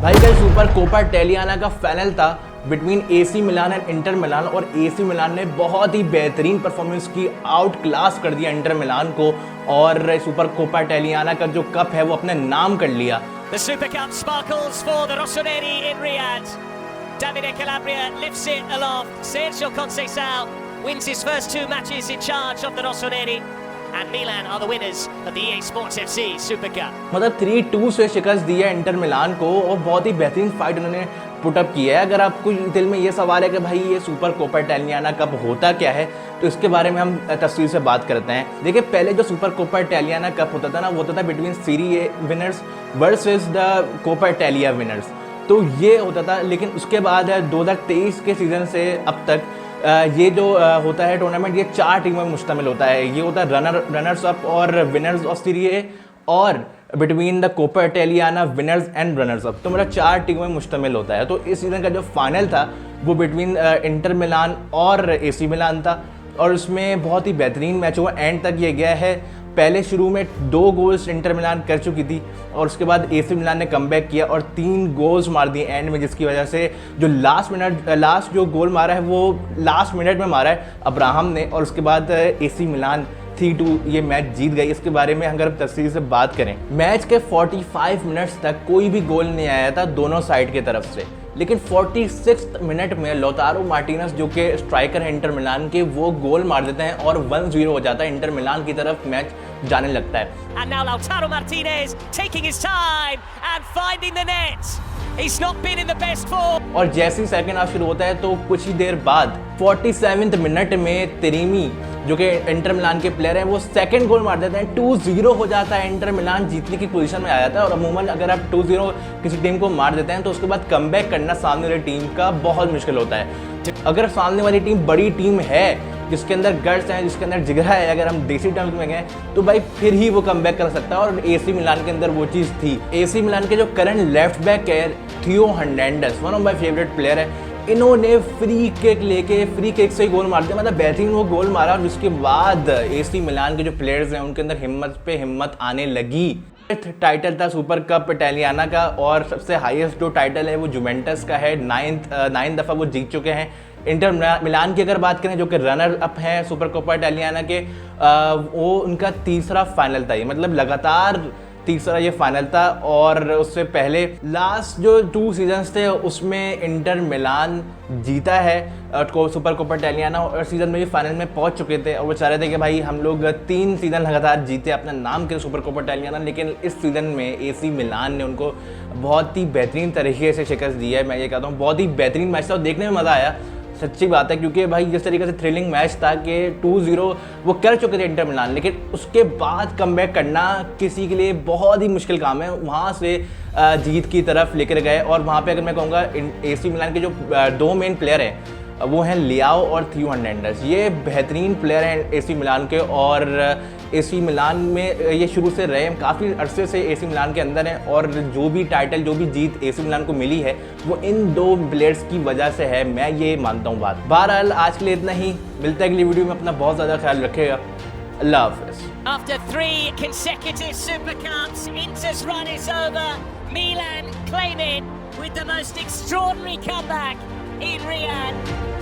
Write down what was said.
भाई कल super Copa इटालियाना का फाइनल था between AC Milan and Inter Milan और एसी मिलान ने बहुत ही बेहतरीन परफॉर्मेंस की, आउट क्लास कर दिया इंटर मिलान को और सुपर कोपा इटालियाना का जो कप है वो अपने नाम कर लिया। The Super Cup sparkles for the Rossoneri in Riyadh. Davide Calabria lifts it aloft. Sergio Conceição wins his first two matches in charge of the Rossoneri. And Milan are the winners of the EA Sports FC Super Cup. मतलब 3-2 से शिकस्त दी है Inter Milan को और बहुत ही बेहतरीन fight उन्होंने put up की है। अगर आपको दिल में ये सवाल है कि भाई ये सुपर कोपा इटालियाना कप होता क्या है, तो इसके बारे में हम तफसील से बात करते हैं। देखिए, पहले जो सुपर कोपा इटालियाना कप होता था ना, वो होता था between Serie A winners versus the Coppa Italia winners, तो ये होता था। लेकिन उसके बाद 2023 के सीज़न से अब तक ये जो होता है टूर्नामेंट, ये 4 टीमों में मुश्तमिल होता है। ये होता है रनर्स अप और विनर्स ऑफ सीरी ए और between the Coppa Italiana winners and runners up, तो मतलब 4 टीमों में मुश्तमिल होता है। तो इस सीज़न का जो फाइनल था वो बिटवीन इंटर मिलान और एसी मिलान था और उसमें बहुत ही बेहतरीन मैच हुआ, एंड तक ये गया है। पहले शुरू में 2 गोल्स इंटर मिलान कर चुकी थी और उसके बाद एसी मिलान ने कमबैक किया और 3 गोल्स मार दिए एंड में, जिसकी वजह से जो लास्ट जो गोल मारा है वो लास्ट मिनट में मारा है अब्राहम ने और उसके बाद एसी मिलान 3-2 ये मैच जीत गई। इसके बारे में अगर तफसील से बात करें, मैच के 45 मिनट्स तक कोई भी गोल नहीं आया था दोनों साइड की तरफ से, लेकिन 46 मिनट में लोतारो मार्टिनेज जो कि स्ट्राइकर है इंटर मिलान के, वो गोल मार देते हैं और 1-0 हो जाता है, इंटर मिलान की तरफ मैच जाने लगता है। And now Lautaro Martinez taking his time and finding the net. He's not been in the best form. और जैसे ही सेकंड हाफ शुरू होता है तो कुछ ही देर बाद 47वें मिनट में तेरीमी जो कि इंटर मिलान के प्लेयर हैं, वो सेकंड गोल मार देते हैं। 2-0 हो जाता है, इंटर मिलान जीतने की पोजीशन में आ जाता है। और अमूमन अगर आप 2-0 किसी टीम को मार देते हैं तो उसके बाद कमबैक करना सामने वाली टीम का बहुत मुश्किल होता है। अगर सामने वाली टीम बड़ी टीम है, जिसके अंदर गट्स हैं, जिसके अंदर जिगरा है, अगर हम देसी टर्म्स में गए तो भाई फिर ही वो कमबैक कर सकता है और एसी मिलान के अंदर वो चीज़ थी। एसी मिलान के जो करंट लेफ्ट बैक है थियो Hernandez, one of my favourite player है, इन्होंने फ्री किक से ही गोल मार दिया, मतलब बेहतरीन वो गोल मारा। और उसके बाद एसी मिलान के जो प्लेयर्स हैं उनके अंदर हिम्मत पे हिम्मत आने लगी। टाइटल था सुपर कप इटालियाना का और सबसे हाईएस्ट जो टाइटल है वो जुवेंटस का है, 9 दफ़ा वो जीत चुके हैं। इंटर मिलान की अगर बात करें जो कि रनर अप हैं सुपर कोपा इटालियाना के, वो उनका तीसरा फाइनल था, ये मतलब लगातार तीसरा ये फाइनल था। और उससे पहले लास्ट जो 2 सीजन्स थे उसमें इंटर मिलान जीता है सुपर कोपा इटालियाना और सीज़न में भी फाइनल में पहुंच चुके थे और वो चाह रहे थे कि भाई हम लोग 3 सीज़न लगातार जीते अपना नाम के सुपर कोपा इटालियाना। लेकिन इस सीज़न में एसी मिलान ने उनको बहुत ही बेहतरीन तरीके से शिकस्त दी है। मैं ये कहता हूँ बहुत ही बेहतरीन मैच था और देखने में मज़ा आया, सच्ची बात है, क्योंकि भाई जिस तरीके से थ्रिलिंग मैच था कि 2-0 वो कर चुके थे इंटर मिलान, लेकिन उसके बाद कमबैक करना किसी के लिए बहुत ही मुश्किल काम है। वहाँ से जीत की तरफ लेकर गए और वहाँ पे अगर मैं कहूँगा एसी मिलान के जो 2 मेन प्लेयर हैं वो हैं लियाओ और थियो हर्नांडेज, ये बेहतरीन प्लेयर हैं एसी मिलान के। और एसी मिलान में ये शुरू से रहे, काफ़ी अरसे से एसी मिलान के अंदर हैं और जो भी टाइटल जो भी जीत एसी मिलान को मिली है वो इन 2 प्लेयर्स की वजह से है, मैं ये मानता हूँ बात। बहरहाल आज के लिए इतना ही, मिलता है अगली वीडियो में, अपना बहुत ज़्यादा ख्याल रखेगा, अल्लाह हाफ़िज़। After 3 consecutive Super Cups, Inter's run is over. Milan claim it with the most extraordinary comeback in Riyadh.